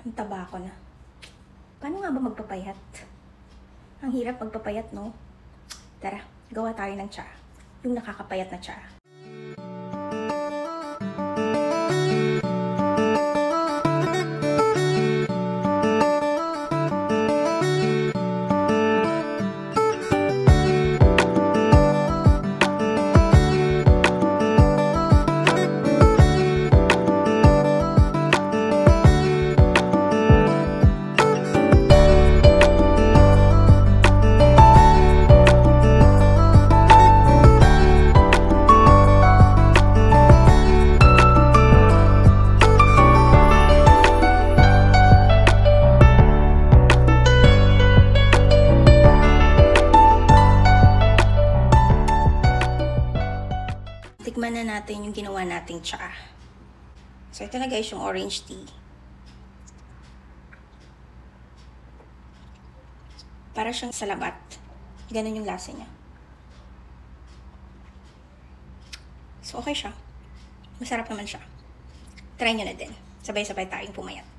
Ang taba ko na. Paano nga ba magpapayat? Ang hirap magpapayat, no? Tara, gawa tayo ng tsa. Yung nakakapayat na tsa. Tikman na natin yung ginawa nating tsa. So, ito na guys yung orange tea. Para siyang salabat. Ganun yung lasa niya. So, okay siya. Masarap naman siya. Try nyo na din. Sabay-sabay tayong pumayat.